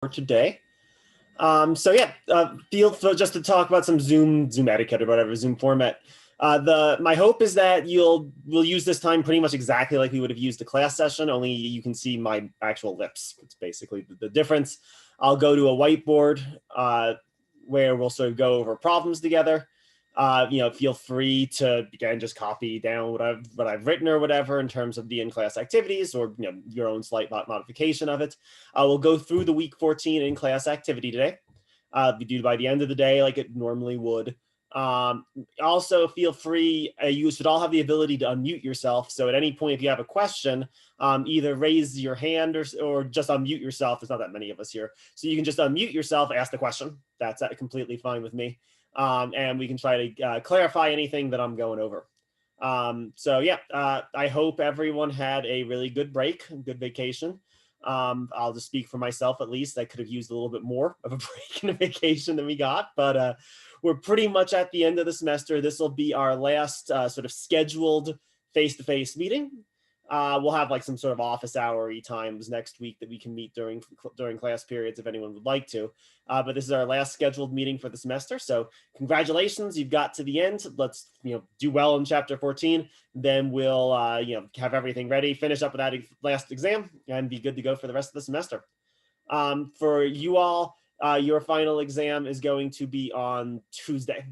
for today. Just to talk about some Zoom etiquette or whatever Zoom format. My hope is that we'll use this time pretty much exactly like we would have used a class session. Only you can see my actual lips. It's basically the difference. I'll go to a whiteboard where we'll sort of go over problems together. Feel free to again just copy down what I've written or whatever in terms of the in-class activities, or your own slight modification of it. We'll go through the week 14 in-class activity today. We do by the end of the day like it normally would. Also, feel free. You should all have the ability to unmute yourself. So at any point, if you have a question, either raise your hand or just unmute yourself. There's not that many of us here, so you can just unmute yourself, ask the question. That's completely fine with me. And we can try to clarify anything that I'm going over. I hope everyone had a really good break, good vacation. I'll just speak for myself at least. I could have used a little bit more of a break and a vacation than we got, but we're pretty much at the end of the semester. This will be our last sort of scheduled face-to-face meeting. We'll have like some sort of office hour-y times next week that we can meet during class periods if anyone would like to. But this is our last scheduled meeting for the semester. So congratulations, you've got to the end. Let's do well in chapter 14. Then we'll have everything ready, finish up with that last exam, and be good to go for the rest of the semester. For you all, your final exam is going to be on Tuesday.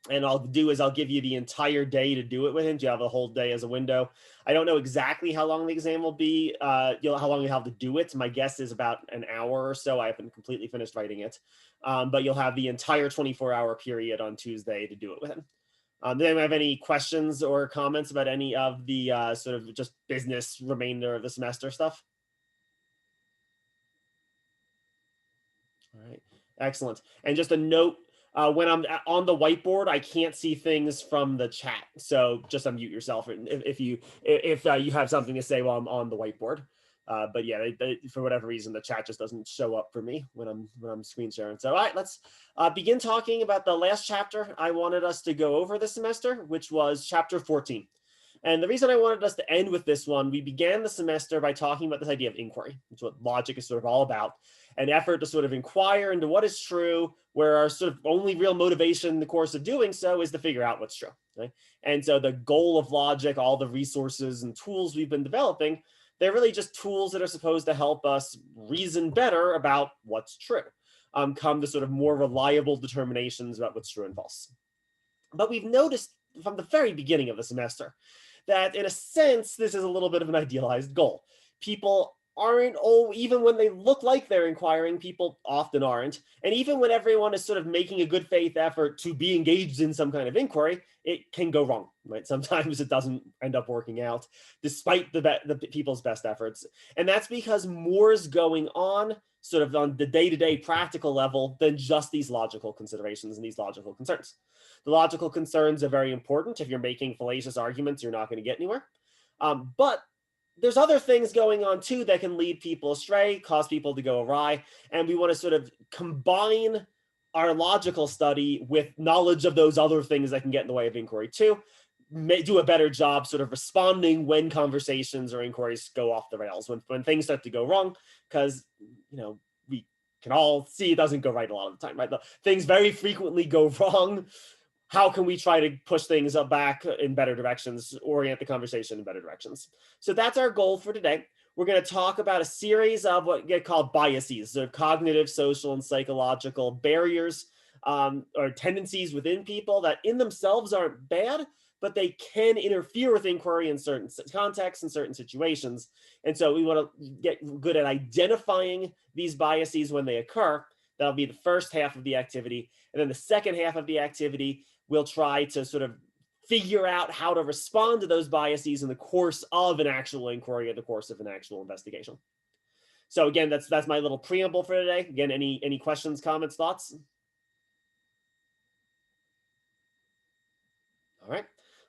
And I'll give you the entire day to do it with him. You have a whole day as a window. I don't know exactly how long the exam will be. How long you have to do it. My guess is about an hour or so. I haven't completely finished writing it. But you'll have the entire 24-hour period on Tuesday to do it with him. Does anyone have any questions or comments about any of the sort of just business remainder of the semester stuff? All right, excellent. And just a note, when I'm on the whiteboard, I can't see things from the chat. So just unmute yourself if you have something to say while I'm on the whiteboard. But yeah, for whatever reason, the chat just doesn't show up for me when I'm screen sharing. So all right, let's begin talking about the last chapter I wanted us to go over this semester, which was chapter 14. And the reason I wanted us to end with this one, we began the semester by talking about this idea of inquiry, which is what logic is sort of all about. An effort to sort of inquire into what is true, where our sort of only real motivation in the course of doing so is to figure out what's true. Right? And so the goal of logic, all the resources and tools we've been developing, they're really just tools that are supposed to help us reason better about what's true, come to sort of more reliable determinations about what's true and false. But we've noticed from the very beginning of the semester that in a sense, this is a little bit of an idealized goal. People aren't, even when they look like they're inquiring, people often aren't. And even when everyone is sort of making a good faith effort to be engaged in some kind of inquiry, it can go wrong, right? Sometimes it doesn't end up working out despite the people's best efforts. And that's because more is going on sort of on the day-to-day practical level than just these logical considerations and these logical concerns. The logical concerns are very important. If you're making fallacious arguments, you're not going to get anywhere. But there's other things going on too that can lead people astray, cause people to go awry. And we want to sort of combine our logical study with knowledge of those other things that can get in the way of inquiry too. Do a better job sort of responding when conversations or inquiries go off the rails, when things start to go wrong, because we can all see it doesn't go right a lot of the time, right? Things very frequently go wrong. How can we try to push things back in better directions, orient the conversation in better directions? So that's our goal for today. We're going to talk about a series of what get called biases, so cognitive, social, and psychological barriers or tendencies within people that in themselves aren't bad, but they can interfere with inquiry in certain contexts and certain situations. And so we want to get good at identifying these biases when they occur. That'll be the first half of the activity. And then the second half of the activity, we'll try to sort of figure out how to respond to those biases in the course of an actual inquiry or the course of an actual investigation. So again, that's my little preamble for today. Again, any questions, comments, thoughts? All right.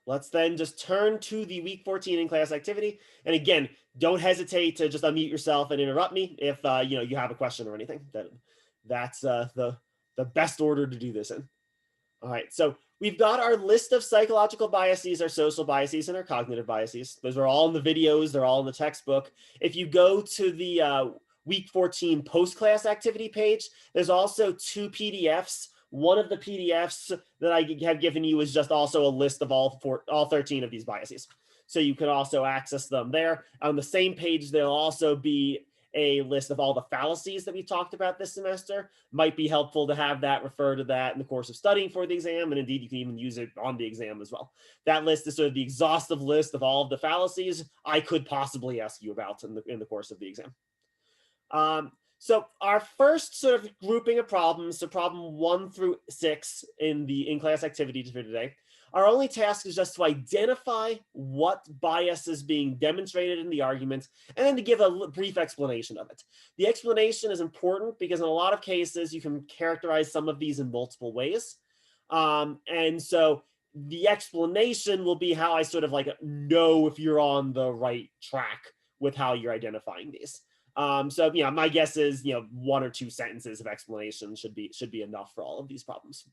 Let's then just turn to the week 14 in-class activity. And again, don't hesitate to just unmute yourself and interrupt me if you have a question or anything. That's the best order to do this in. All right, so we've got our list of psychological biases, our social biases, and our cognitive biases. Those are all in the videos. They're all in the textbook. If you go to the week 14 post-class activity page. There's also 2 PDFs. One of the PDFs that I have given you is just also a list of all 13 of these biases. So you can also access them there. On the same page, there'll also be a list of all the fallacies that we talked about this semester. Might be helpful to have that, refer to that in the course of studying for the exam, and indeed you can even use it on the exam as well. That list is sort of the exhaustive list of all of the fallacies I could possibly ask you about in the course of the exam. So our first sort of grouping of problems, so problem 1 through 6 in the in-class activities for today, our only task is just to identify what bias is being demonstrated in the argument and then to give a brief explanation of it. The explanation is important because in a lot of cases, you can characterize some of these in multiple ways. And so the explanation will be how I sort of like know if you're on the right track with how you're identifying these. So my guess is 1 or 2 sentences of explanation should be enough for all of these problems.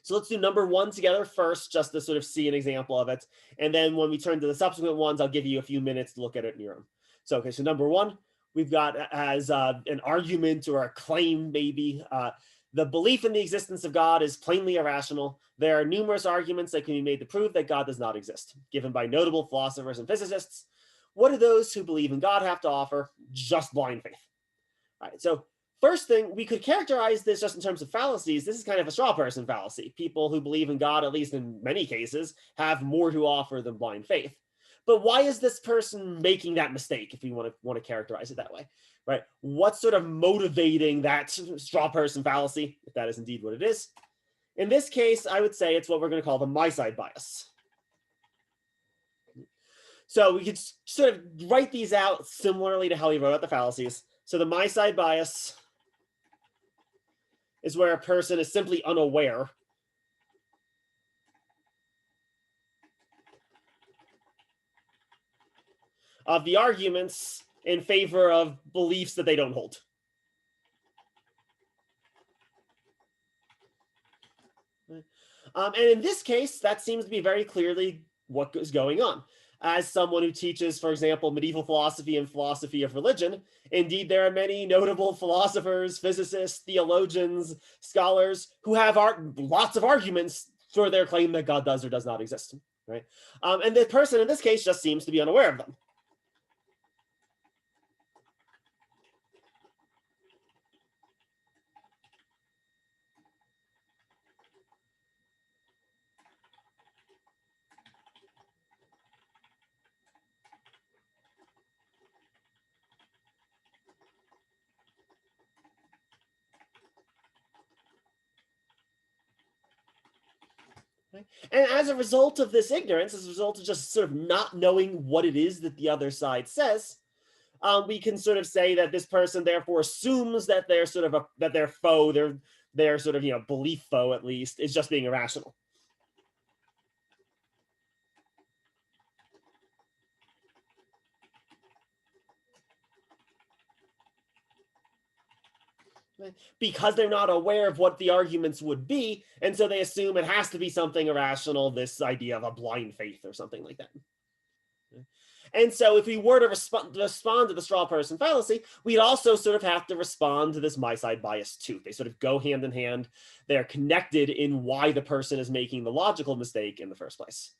So let's do number 1 together first, just to sort of see an example of it. And then when we turn to the subsequent ones, I'll give you a few minutes to look at it in your own. So, okay, so number 1, we've got as an argument or a claim, maybe. The belief in the existence of God is plainly irrational. There are numerous arguments that can be made to prove that God does not exist, given by notable philosophers and physicists. What do those who believe in God have to offer? Just blind faith. All right, so first thing, we could characterize this just in terms of fallacies. This is kind of a straw person fallacy. People who believe in God, at least in many cases, have more to offer than blind faith. But why is this person making that mistake, if you want to characterize it that way, right? What's sort of motivating that straw person fallacy, if that is indeed what it is? In this case, I would say it's what we're going to call the my side bias. So we could sort of write these out similarly to how we wrote out the fallacies. So the my side bias is where a person is simply unaware of the arguments in favor of beliefs that they don't hold. And in this case, that seems to be very clearly what is going on. As someone who teaches, for example, medieval philosophy and philosophy of religion, indeed, there are many notable philosophers, physicists, theologians, scholars who have lots of arguments for their claim that God does or does not exist, right? And the person in this case just seems to be unaware of them. And as a result of this ignorance, as a result of just sort of not knowing what it is that the other side says, we can sort of say that this person therefore assumes that they're sort of that their foe, their sort of belief foe at least, is just being irrational. Because they're not aware of what the arguments would be, and so they assume it has to be something irrational, this idea of a blind faith or something like that. And so if we were to respond to the straw person fallacy, we'd also sort of have to respond to this my side bias too. They sort of go hand in hand. They're connected in why the person is making the logical mistake in the first place.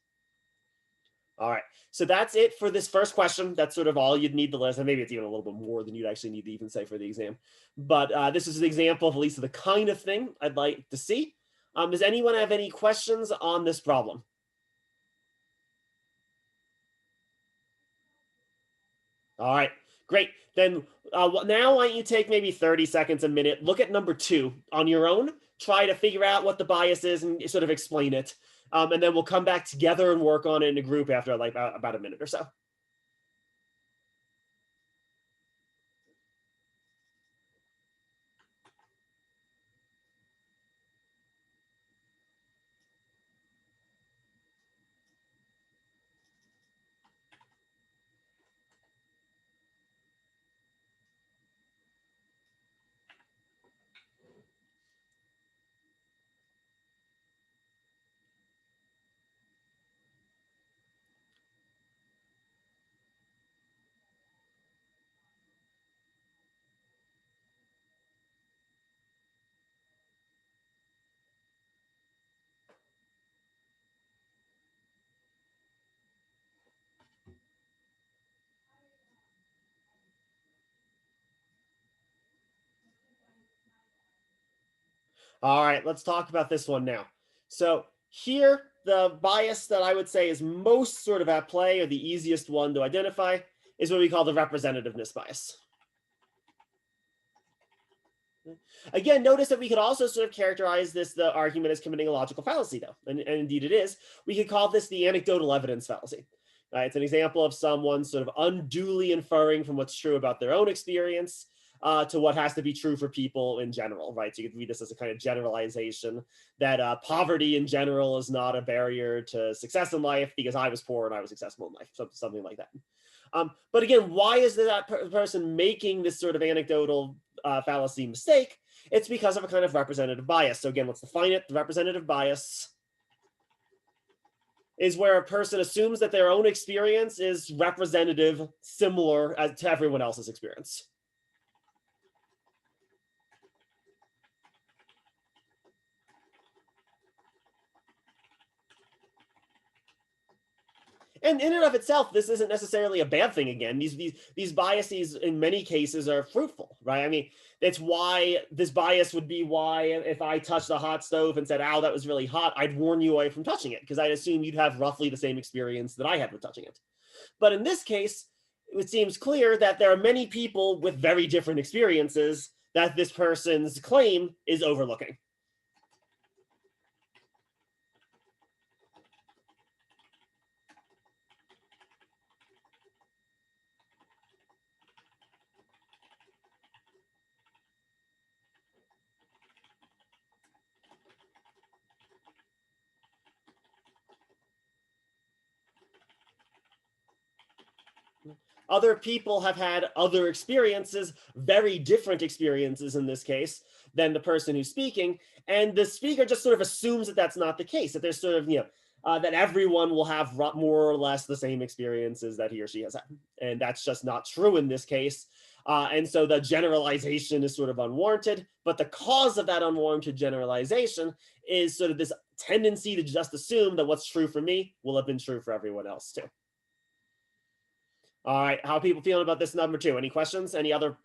All right, so that's it for this first question. That's sort of all you'd need to list, and maybe it's even a little bit more than you'd actually need to even say for the exam. But this is an example of at least the kind of thing I'd like to see. Does anyone have any questions on this problem? All right, great. Then now why don't you take maybe 30 seconds, a minute, look at number 2 on your own, try to figure out what the bias is and sort of explain it. And then we'll come back together and work on it in a group after like about a minute or so. All right, let's talk about this one now. So here, the bias that I would say is most sort of at play, or the easiest one to identify, is what we call the representativeness bias. Again, notice that we could also sort of characterize the argument as committing a logical fallacy, though, and indeed it is. We could call this the anecdotal evidence fallacy. It's an example of someone sort of unduly inferring from what's true about their own experience to what has to be true for people in general, right? So you could read this as a kind of generalization that poverty in general is not a barrier to success in life because I was poor and I was successful in life, something like that. But again, why is that person making this sort of anecdotal fallacy mistake? It's because of a kind of representative bias. So again, let's define it. The representative bias is where a person assumes that their own experience is representative, similar to everyone else's experience. And in and of itself, this isn't necessarily a bad thing. Again, these biases in many cases are fruitful, right? I mean, that's why this bias would be why if I touched a hot stove and said, "Ow, that was really hot," I'd warn you away from touching it because I'd assume you'd have roughly the same experience that I had with touching it. But in this case, it seems clear that there are many people with very different experiences that this person's claim is overlooking. Other people have had other experiences, very different experiences in this case, than the person who's speaking. And the speaker just sort of assumes that that's not the case, that there's sort of, that everyone will have more or less the same experiences that he or she has had. And that's just not true in this case. And so the generalization is sort of unwarranted, but the cause of that unwarranted generalization is sort of this tendency to just assume that what's true for me will have been true for everyone else too. All right, how are people feeling about this number two? Any questions? Any other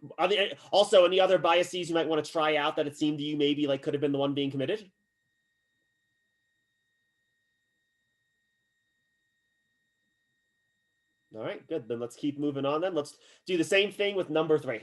also any other biases you might want to try out that it seemed to you maybe like could have been the one being committed? All right, good. Then let's keep moving on then. Let's do the same thing with number three.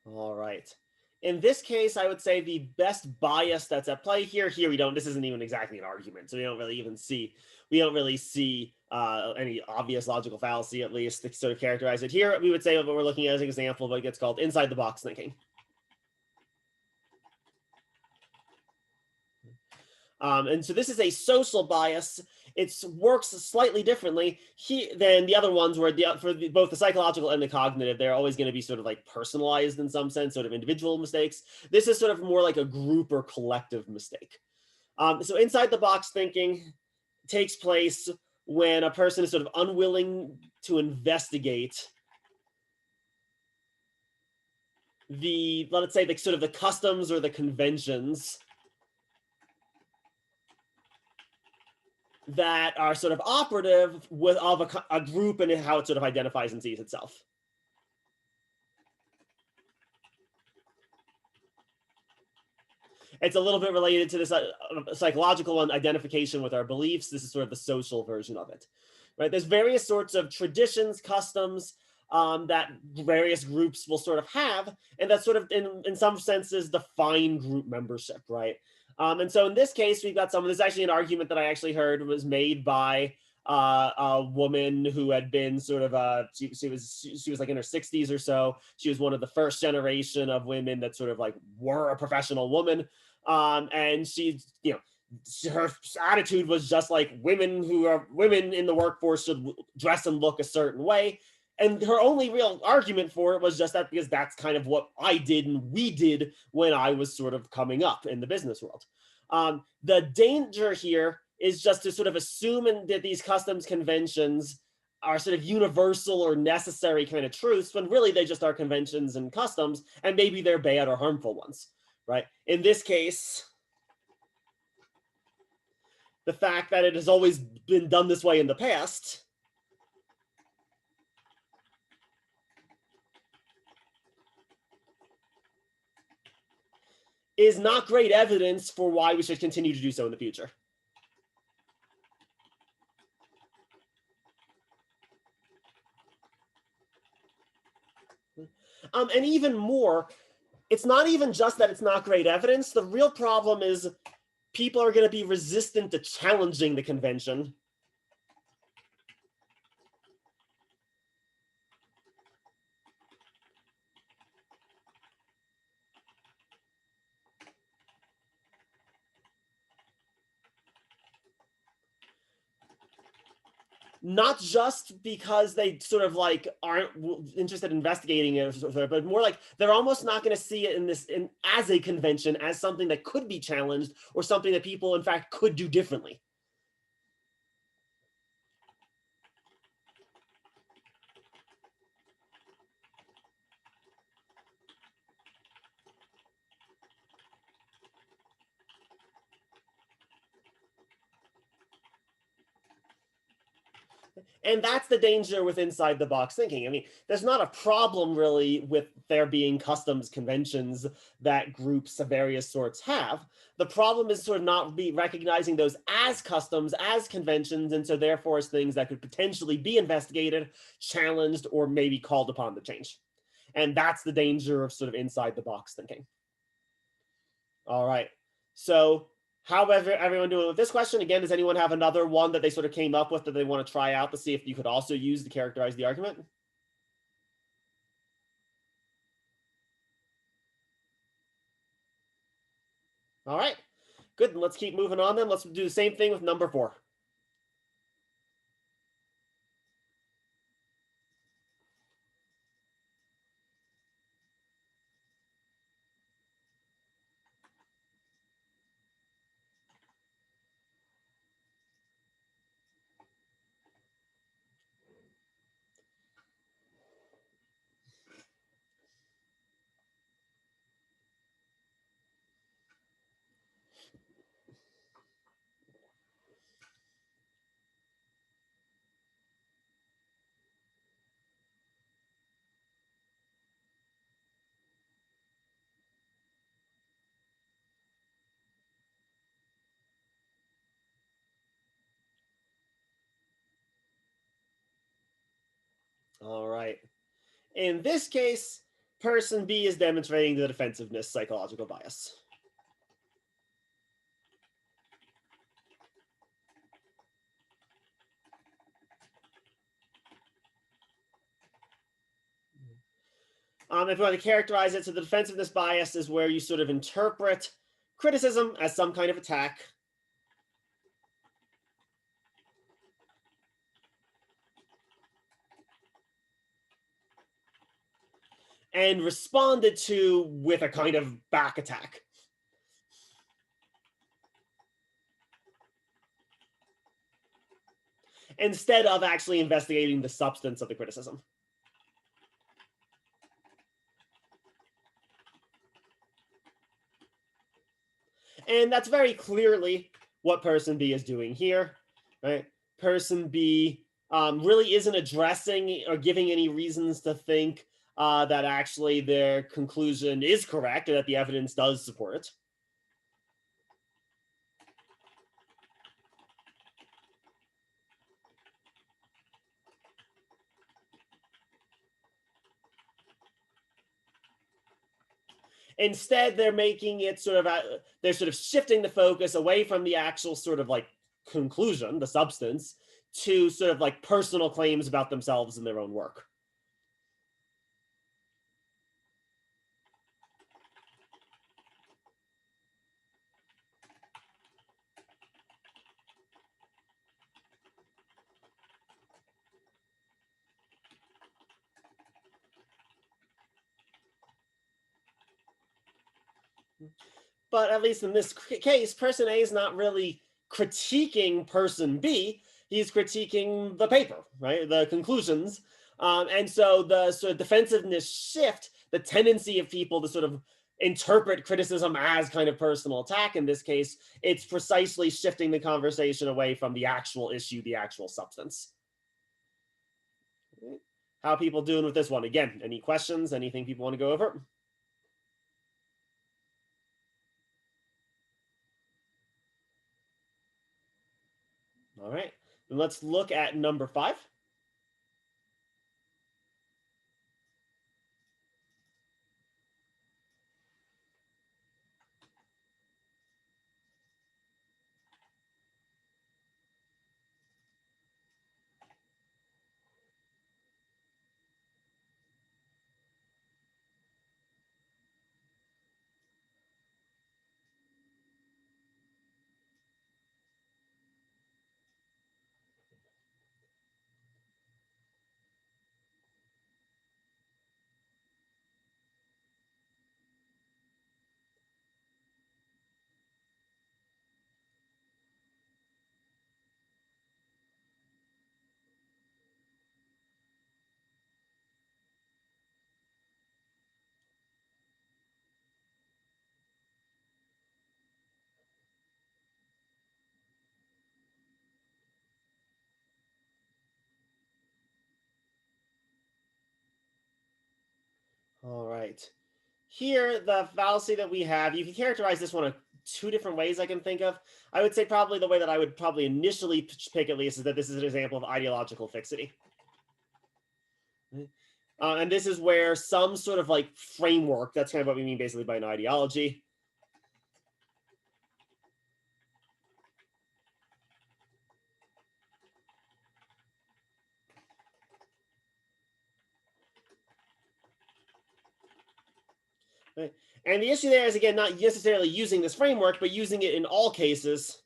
All right. In this case, I would say the best bias that's at play here we don't, this isn't even exactly an argument. So we don't really see any obvious logical fallacy, at least, to sort of characterize it. Here, we would say what we're looking at as an example of what gets called inside the box thinking. And so this is a social bias. It works slightly differently than the other ones where both the psychological and the cognitive, they're always going to be sort of like personalized in some sense, sort of individual mistakes. This is sort of more like a group or collective mistake. So inside the box thinking takes place when a person is sort of unwilling to investigate let's say, the sort of the customs or the conventions that are sort of operative of a group and how it sort of identifies and sees itself. It's a little bit related to this psychological one, identification with our beliefs. This is sort of the social version of it, right? There's various sorts of traditions, customs that various groups will sort of have, and that sort of, in some senses, define group membership, right? And so in this case, we've got there's actually an argument that I actually heard was made by a woman who had been sort of she was like in her 60s or so. She was one of the first generation of women that sort of like were a professional woman. And she, her attitude was just like women in the workforce should dress and look a certain way. And her only real argument for it was just that because that's kind of what I did and we did when I was sort of coming up in the business world. The danger here is just to sort of assume that these customs conventions are sort of universal or necessary kind of truths when really they just are conventions and customs, and maybe they're bad or harmful ones, right? In this case, the fact that it has always been done this way in the past is not great evidence for why we should continue to do so in the future. And even more, it's not even just that it's not great evidence. The real problem is people are going to be resistant to challenging the convention. Not just because they sort of like aren't interested in investigating it, but more like they're almost not going to see it as a convention, as something that could be challenged or something that people in fact could do differently. And that's the danger with inside the box thinking. I mean, there's not a problem really with there being customs conventions that groups of various sorts have. The problem is sort of not recognizing those as customs, as conventions, and so therefore as things that could potentially be investigated, challenged, or maybe called upon to change. And that's the danger of sort of inside the box thinking. All right. So how everyone doing with this question? Again, does anyone have another one that they sort of came up with that they want to try out to see if you could also use to characterize the argument? All right, good. Let's keep moving on then. Let's do the same thing with number 4. All right. In this case, person B is demonstrating the defensiveness psychological bias. If you want to characterize it, so the defensiveness bias is where you sort of interpret criticism as some kind of attack. And responded to with a kind of back attack. Instead of actually investigating the substance of the criticism. And that's very clearly what person B is doing here, right? Person B really isn't addressing or giving any reasons to think that actually their conclusion is correct or that the evidence does support it. Instead, they're making it sort of, they're sort of shifting the focus away from the actual sort of like conclusion, the substance, to sort of like personal claims about themselves and their own work. But at least in this case, person A is not really critiquing person B. He's critiquing the paper, right? The conclusions. And so the sort of defensiveness shift, the tendency of people to sort of interpret criticism as kind of personal attack in this case, it's precisely shifting the conversation away from the actual issue, the actual substance. How are people doing with this one? Again, any questions? Anything people want to go over? All right. Then let's look at number 5. All right. Here, the fallacy that we have, you can characterize this one of 2 different ways I can think of. I would say probably the way that I would probably initially pick at least is that this is an example of ideological fixity. And this is where some sort of like framework, that's kind of what we mean basically by an ideology. Right? And the issue there is, again, not necessarily using this framework, but using it in all cases,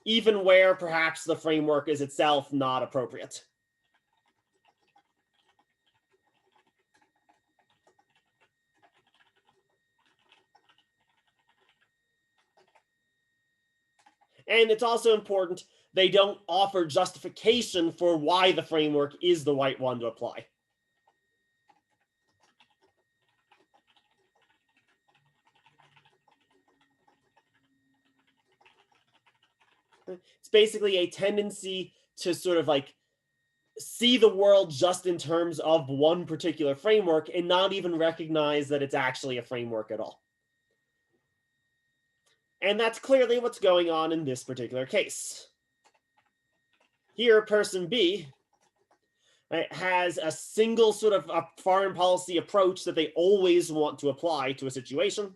even where perhaps the framework is itself not appropriate. And it's also important they don't offer justification for why the framework is the right one to apply. It's basically a tendency to sort of like see the world just in terms of one particular framework and not even recognize that it's actually a framework at all. And that's clearly what's going on in this particular case. Here, person B, right, has a single sort of a foreign policy approach that they always want to apply to a situation.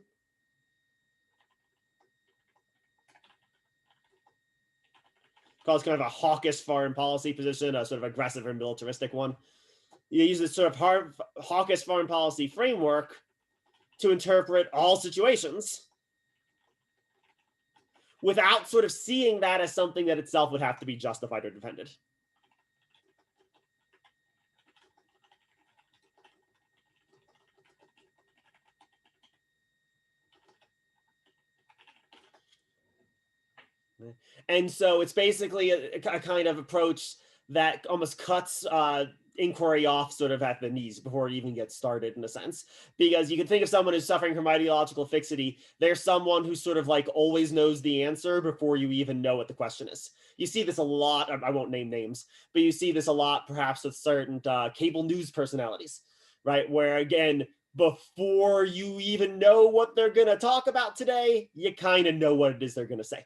Calls kind of a hawkish foreign policy position, a sort of aggressive or militaristic one. You use this sort of hawkish foreign policy framework to interpret all situations without sort of seeing that as something that itself would have to be justified or defended. And so it's basically a kind of approach that almost cuts inquiry off sort of at the knees before it even gets started, in a sense. Because you can think of someone who's suffering from ideological fixity, they're someone who sort of like always knows the answer before you even know what the question is. You see this a lot. I won't name names, but you see this a lot perhaps with certain cable news personalities, right? Where again, before you even know what they're going to talk about today, you kind of know what it is they're going to say.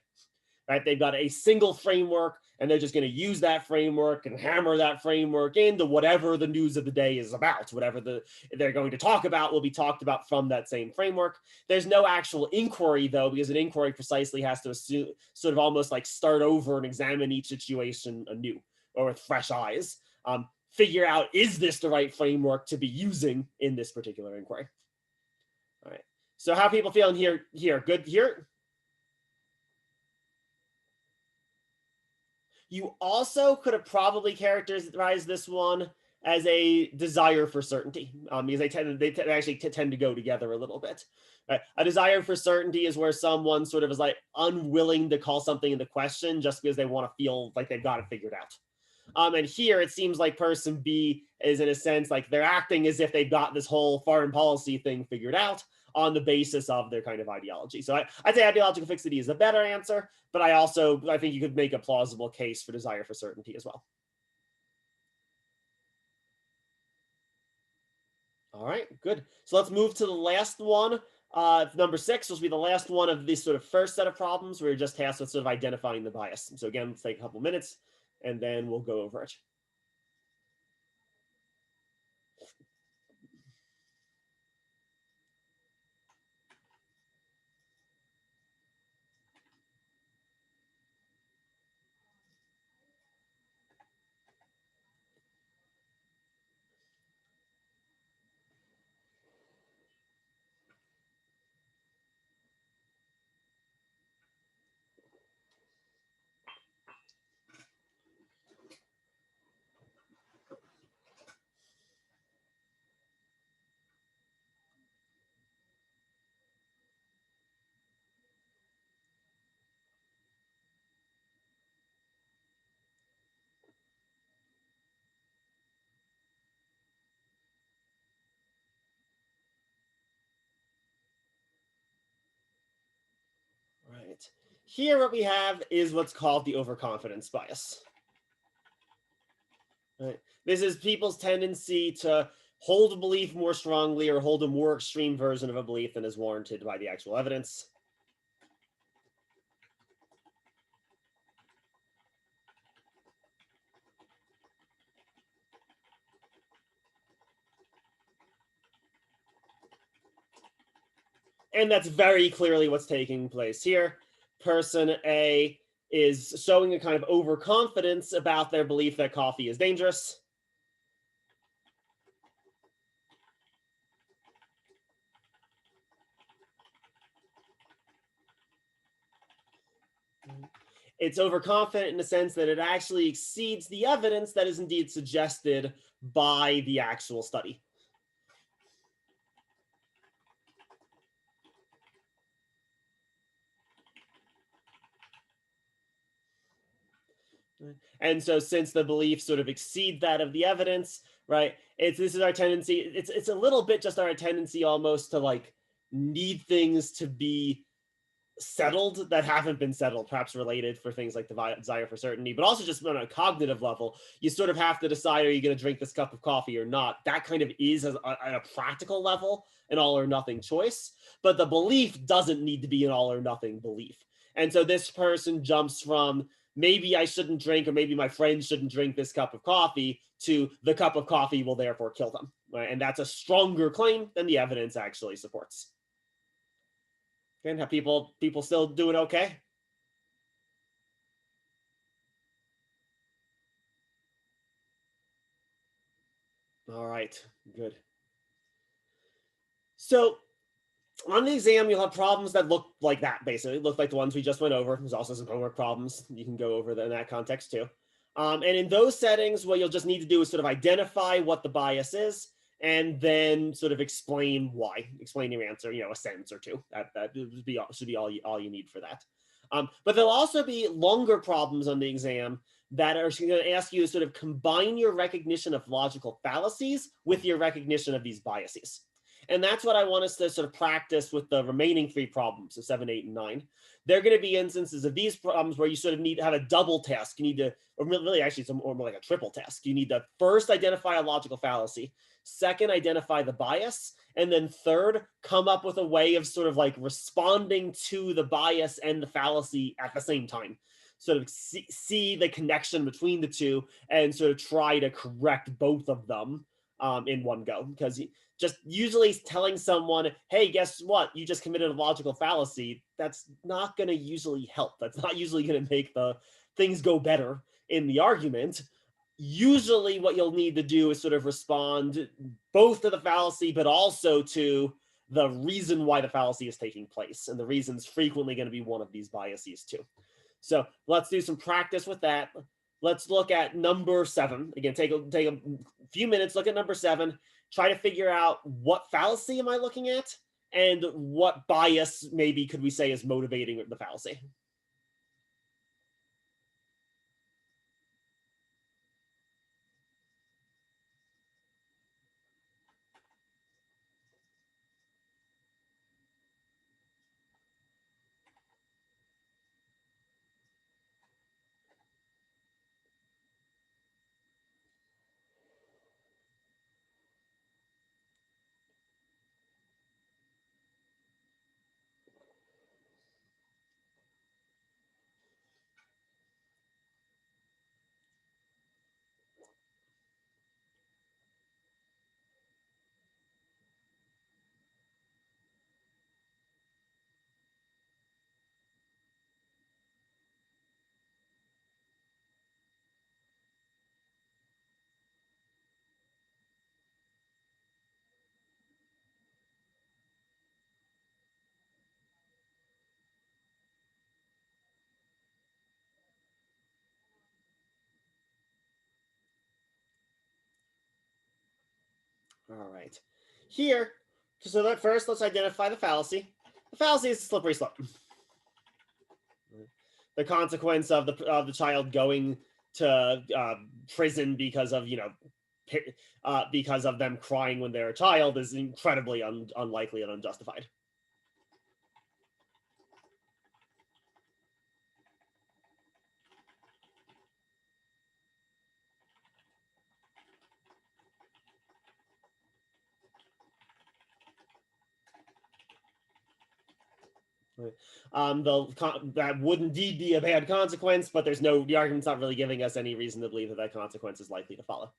Right? They've got a single framework and they're just going to use that framework and hammer that framework into whatever the news of the day is about. Whatever they're going to talk about will be talked about from that same framework. There's no actual inquiry, though, because an inquiry precisely has to assume, sort of almost like start over and examine each situation anew or with fresh eyes. Figure out, is this the right framework to be using in this particular inquiry? All right. So how are people feeling here? Good here? You also could have probably characterized this one as a desire for certainty, because they actually tend to go together a little bit. Right? A desire for certainty is where someone sort of is like unwilling to call something into question just because they want to feel like they've got it figured out. And here it seems like person B is in a sense like they're acting as if they've got this whole foreign policy thing figured out on the basis of their kind of ideology. So I'd say ideological fixity is a better answer, but I think you could make a plausible case for desire for certainty as well. All right, good. So let's move to the last one. Number 6 will be the last one of this sort of first set of problems where you're just tasked with sort of identifying the bias. So again, let's take a couple minutes and then we'll go over it. Right. Here, what we have is what's called the overconfidence bias. Right. This is people's tendency to hold a belief more strongly or hold a more extreme version of a belief than is warranted by the actual evidence. And that's very clearly what's taking place here. Person A is showing a kind of overconfidence about their belief that coffee is dangerous. It's overconfident in the sense that it actually exceeds the evidence that is indeed suggested by the actual study. And so since the beliefs sort of exceed that of the evidence, right, this is our tendency, it's a little bit just our tendency almost to like need things to be settled that haven't been settled, perhaps related for things like the desire for certainty, but also just on a cognitive level, you sort of have to decide, are you going to drink this cup of coffee or not? That kind of is at a practical level an all or nothing choice, but the belief doesn't need to be an all or nothing belief. And so this person jumps from maybe I shouldn't drink or maybe my friends shouldn't drink this cup of coffee to the cup of coffee will therefore kill them. Right? And that's a stronger claim than the evidence actually supports. And have people still doing okay? All right, good. So on the exam, you'll have problems that look like that, basically. Look like the ones we just went over. There's also some homework problems you can go over in that context too. And in those settings, what you'll just need to do is sort of identify what the bias is and then sort of explain why. Explain your answer, a sentence or two. That should be all you need for that. But there'll also be longer problems on the exam that are going to ask you to sort of combine your recognition of logical fallacies with your recognition of these biases. And that's what I want us to sort of practice with the remaining 3 problems, so 7, 8, and 9. There are going to be instances of these problems where you sort of need to have a double task. You need to, or really actually it's more like a triple task. You need to first identify a logical fallacy, second, identify the bias, and then third, come up with a way of sort of like responding to the bias and the fallacy at the same time. Sort of see the connection between the two and sort of try to correct both of them in one go. Because just usually telling someone, hey, guess what? You just committed a logical fallacy. That's not going to usually help. That's not usually going to make the things go better in the argument. Usually what you'll need to do is sort of respond both to the fallacy, but also to the reason why the fallacy is taking place. And the reason's frequently going to be one of these biases too. So let's do some practice with that. let's look at number 7. Again, take a few minutes, look at number 7, try to figure out what fallacy am I looking at and what bias maybe could we say is motivating the fallacy. All right. Here, so that first, let's identify the fallacy. The fallacy is a slippery slope. The consequence of the child going to prison because of because of them crying when they're a child is incredibly unlikely and unjustified. That would indeed be a bad consequence, but the argument's not really giving us any reason to believe that that consequence is likely to follow.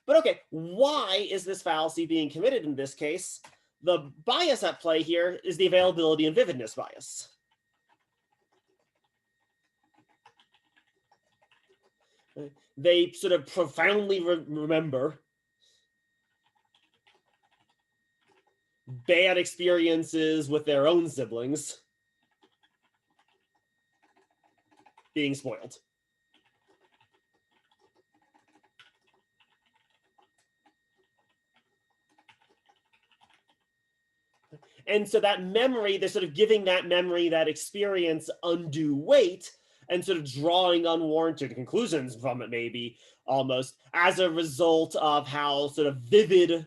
But okay, why is this fallacy being committed in this case? The bias at play here is the availability and vividness bias. They sort of profoundly remember bad experiences with their own siblings being spoiled. And so that memory, they're sort of giving that memory, that experience, undue weight and sort of drawing unwarranted conclusions from it, maybe almost as a result of how sort of vivid,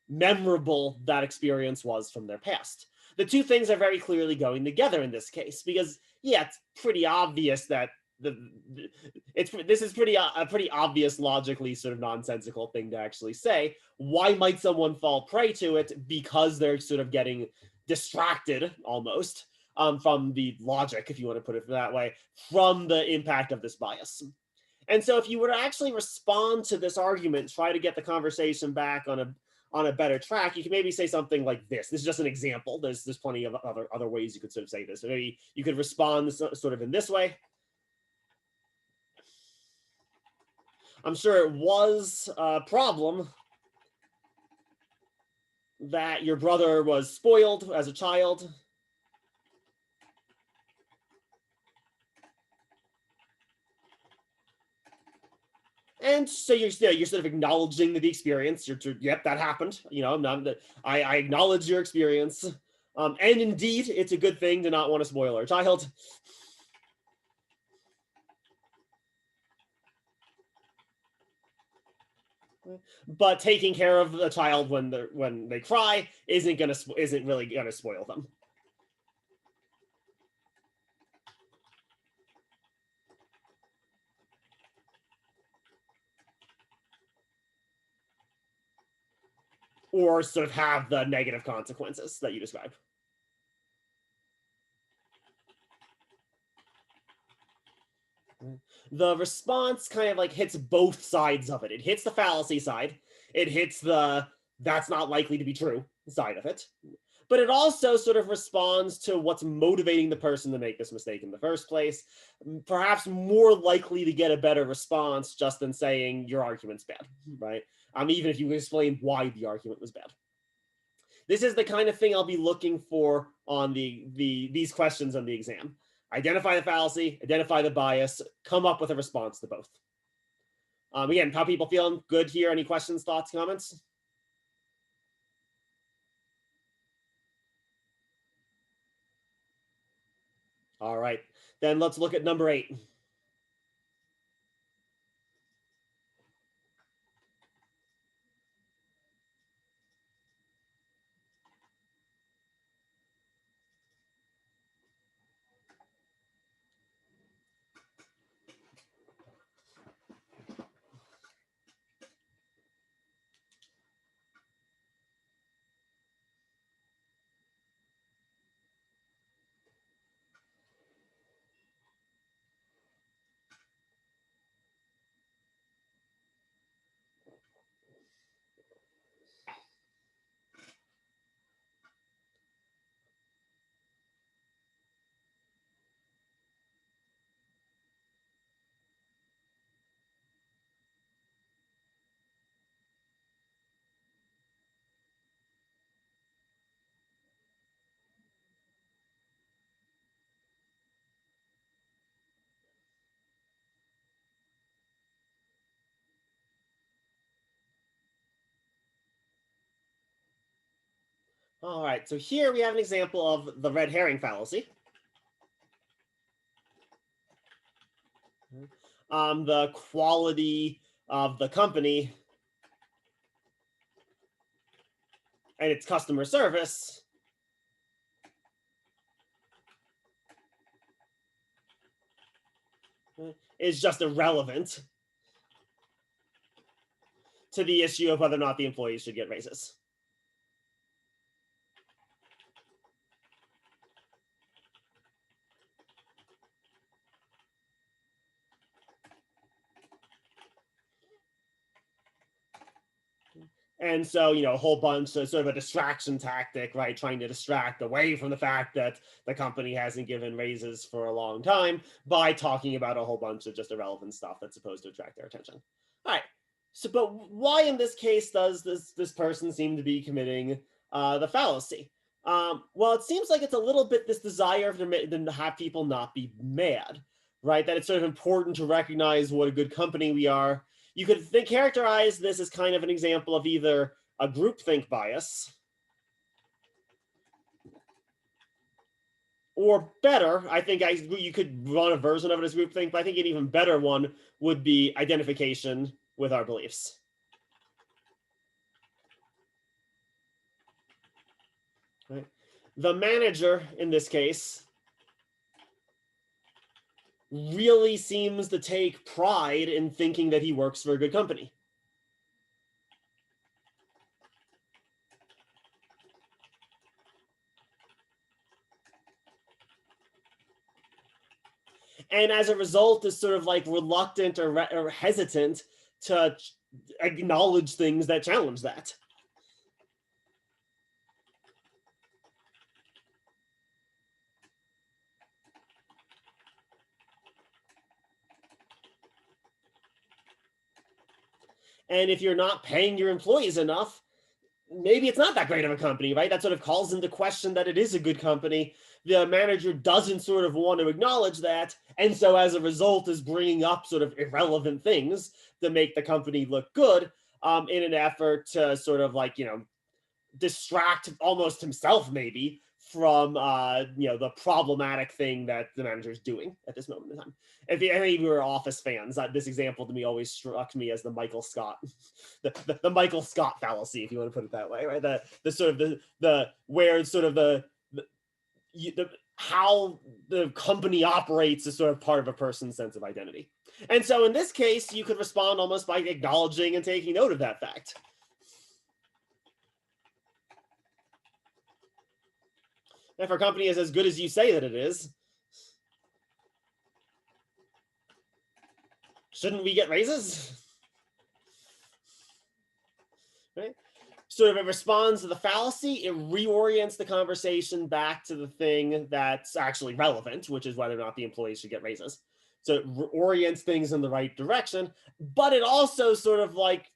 memorable that experience was from their past. The two things are very clearly going together in this case because, yeah, it's pretty obvious that this is a pretty obvious, logically sort of nonsensical thing to actually say. Why might someone fall prey to it? Because they're sort of getting distracted almost from the logic, if you want to put it that way, from the impact of this bias. And so if you were to actually respond to this argument, try to get the conversation back on a better track, you can maybe say something like this. This is just an example. There's plenty of other ways you could sort of say this. So maybe you could respond sort of in this way. I'm sure it was a problem that your brother was spoiled as a child. And so you're sort of acknowledging the experience. Yep, that happened. I acknowledge your experience. And indeed, it's a good thing to not want to spoil our child. But taking care of the child when they cry isn't really gonna spoil them. Or sort of have the negative consequences that you described. The response kind of like hits both sides of it. It hits the fallacy side. It hits the that's not likely to be true side of it. But it also sort of responds to what's motivating the person to make this mistake in the first place. Perhaps more likely to get a better response just than saying your argument's bad, right? Even if you explain why the argument was bad. This is the kind of thing I'll be looking for on these questions on the exam. Identify the fallacy, identify the bias, come up with a response to both. Again, how people feeling? Good here? Any questions, thoughts, comments? All right, then let's look at number 8. All right, so here we have an example of the red herring fallacy. The quality of the company and its customer service is just irrelevant to the issue of whether or not the employees should get raises. And so, a whole bunch of sort of a distraction tactic, right? Trying to distract away from the fact that the company hasn't given raises for a long time by talking about a whole bunch of just irrelevant stuff that's supposed to attract their attention. All right. So, but why in this case does this person seem to be committing the fallacy? Well, it seems like it's a little bit this desire to have people not be mad, right? That it's sort of important to recognize what a good company we are. You could characterize this as kind of an example of either a groupthink bias, or better, I think you could run a version of it as groupthink, but I think an even better one would be identification with our beliefs. Right? The manager in this case really seems to take pride in thinking that he works for a good company. And as a result is sort of like reluctant or hesitant to acknowledge things that challenge that. And if you're not paying your employees enough, maybe it's not that great of a company, right? That sort of calls into question that it is a good company. The manager doesn't sort of want to acknowledge that. And so as a result is bringing up sort of irrelevant things to make the company look good in an effort to sort of like, distract almost himself maybe from the problematic thing that the manager's doing at this moment in time. If any of you are Office fans, this example to me always struck me as the Michael Scott, the Michael Scott fallacy, if you want to put it that way, right? The sort of the where sort of the how the company operates is sort of part of a person's sense of identity. And so in this case, you could respond almost by acknowledging and taking note of that fact. If our company is as good as you say that it is, shouldn't we get raises? Right? Sort of it responds to the fallacy, it reorients the conversation back to the thing that's actually relevant, which is whether or not the employees should get raises. So it orients things in the right direction, but it also sort of like,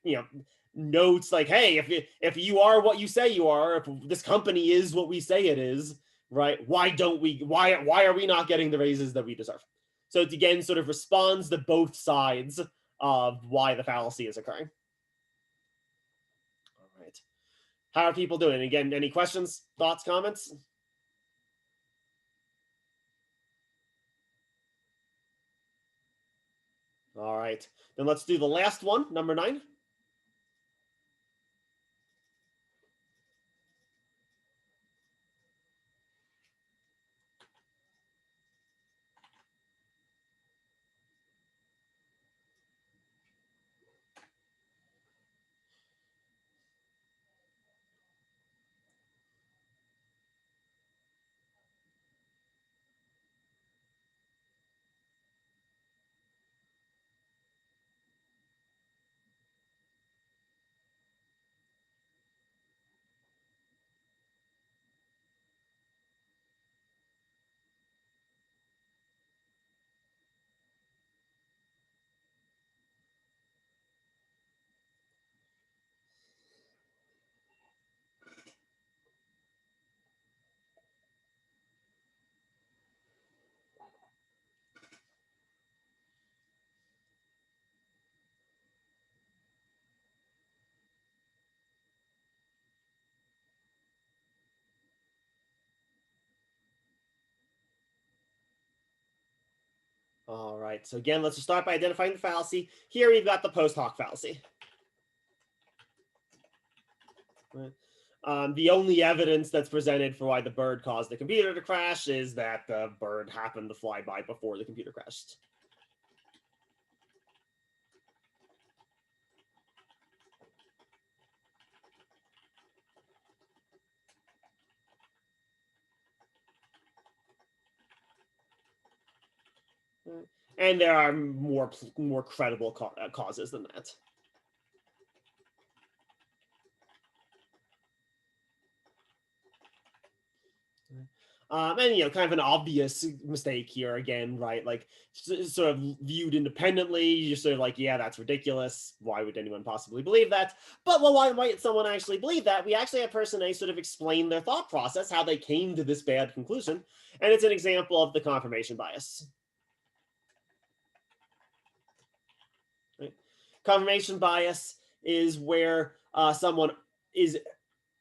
notes like, hey, if you are what you say you are, if this company is what we say it is, right? Why are we not getting the raises that we deserve? So it again sort of responds to both sides of why the fallacy is occurring. All right. How are people doing? Again, any questions, thoughts, comments? All right. Then let's do the last one, number 9. All right. So again, let's just start by identifying the fallacy. Here we've got the post hoc fallacy. Right. The only evidence that's presented for why the bird caused the computer to crash is that the bird happened to fly by before the computer crashed. And there are more credible causes than that. And kind of an obvious mistake here again, right? Like sort of viewed independently, you're sort of like, yeah, that's ridiculous. Why would anyone possibly believe that? But well, why might someone actually believe that? We actually have person A sort of explain their thought process, how they came to this bad conclusion, and it's an example of the confirmation bias. Right? Confirmation bias is where someone is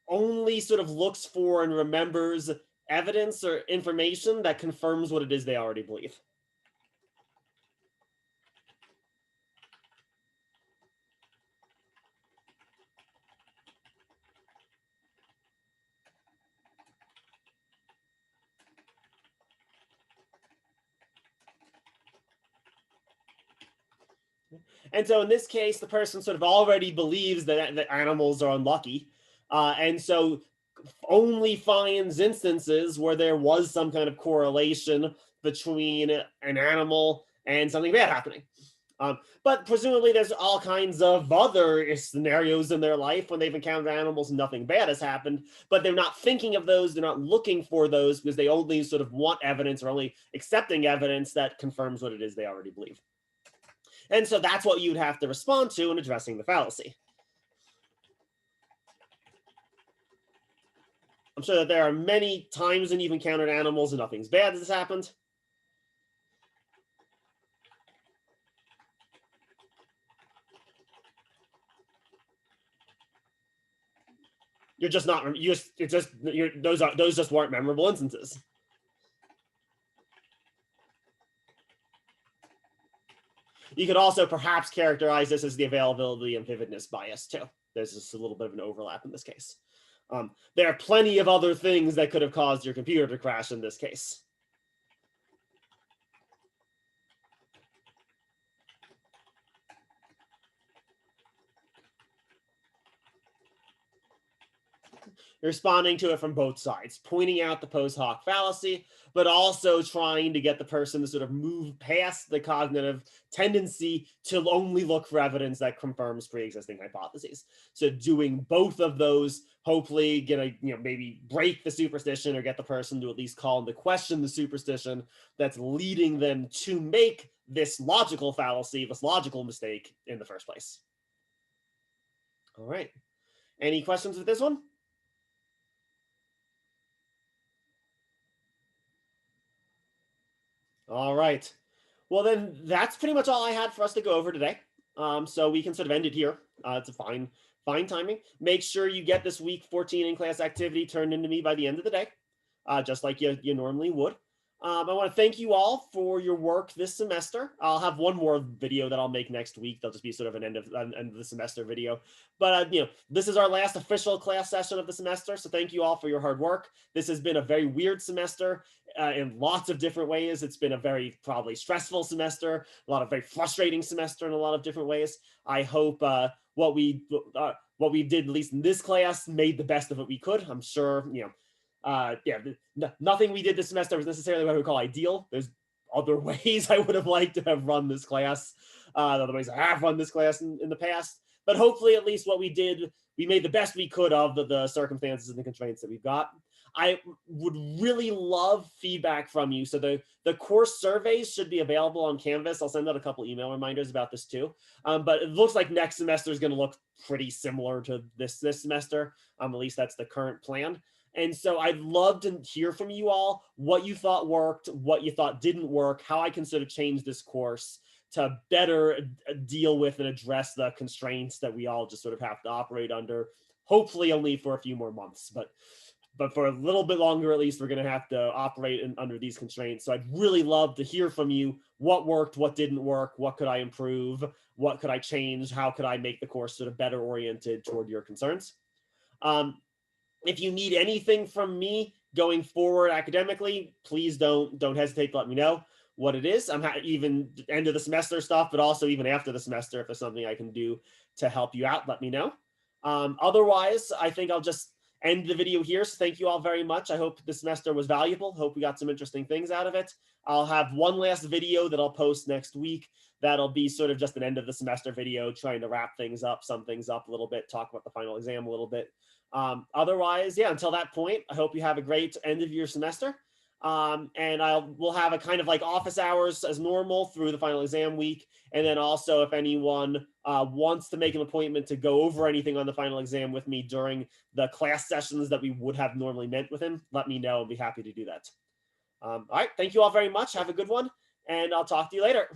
only sort of looks for and remembers evidence or information that confirms what it is they already believe. And so in this case, the person sort of already believes that animals are unlucky. And so only finds instances where there was some kind of correlation between an animal and something bad happening. But presumably, there's all kinds of other scenarios in their life when they've encountered animals and nothing bad has happened, but they're not thinking of those, they're not looking for those because they only sort of want evidence or only accepting evidence that confirms what it is they already believe. And so that's what you'd have to respond to in addressing the fallacy. I'm sure that there are many times when you've encountered animals and nothing's bad has happened. You're just not. You just. It's just. Those just weren't memorable instances. You could also perhaps characterize this as the availability and vividness bias too. There's just a little bit of an overlap in this case. There are plenty of other things that could have caused your computer to crash in this case. Responding to it from both sides, pointing out the post hoc fallacy, but also trying to get the person to sort of move past the cognitive tendency to only look for evidence that confirms pre-existing hypotheses. So doing both of those, hopefully gonna maybe break the superstition or get the person to at least call into question the superstition that's leading them to make this logical fallacy, this logical mistake in the first place. All right. Any questions with this one? All right. Well, then that's pretty much all I had for us to go over today. So we can sort of end it here. It's a fine timing. Make sure you get this week 14 in-class activity turned into me by the end of the day, just like you normally would. I want to thank you all for your work this semester. I'll have one more video that I'll make next week. They'll just be sort of an end of the semester video. But this is our last official class session of the semester. So thank you all for your hard work. This has been a very weird semester in lots of different ways. It's been a very probably stressful semester, a lot of very frustrating semester in a lot of different ways. I hope what we did, at least in this class, made the best of it we could. I'm sure, nothing we did this semester was necessarily what I would call ideal. There's other ways I would have liked to have run this class, other ways I have run this class in the past. But hopefully, at least what we did, we made the best we could of the circumstances and the constraints that we've got. I would really love feedback from you. So the course surveys should be available on Canvas. I'll send out a couple email reminders about this too. But it looks like next semester is going to look pretty similar to this semester. At least that's the current plan. And so I'd love to hear from you all what you thought worked, what you thought didn't work, how I can sort of change this course to better deal with and address the constraints that we all just sort of have to operate under, hopefully only for a few more months. But for a little bit longer, at least, we're going to have to operate under these constraints. So I'd really love to hear from you what worked, what didn't work, what could I improve, what could I change, how could I make the course sort of better oriented toward your concerns. If you need anything from me going forward academically, please don't hesitate to let me know what it is. I'm even end of the semester stuff, but also even after the semester, if there's something I can do to help you out, let me know. Otherwise, I think I'll just end the video here. So thank you all very much. I hope this semester was valuable. Hope we got some interesting things out of it. I'll have one last video that I'll post next week. That'll be sort of just an end of the semester video, trying to wrap things up, sum things up a little bit, talk about the final exam a little bit. Otherwise, until that point, I hope you have a great end of your semester. And we'll have a kind of like office hours as normal through the final exam week. And then also, if anyone wants to make an appointment to go over anything on the final exam with me during the class sessions that we would have normally met with him, let me know. I'll be happy to do that. All right. Thank you all very much. Have a good one. And I'll talk to you later.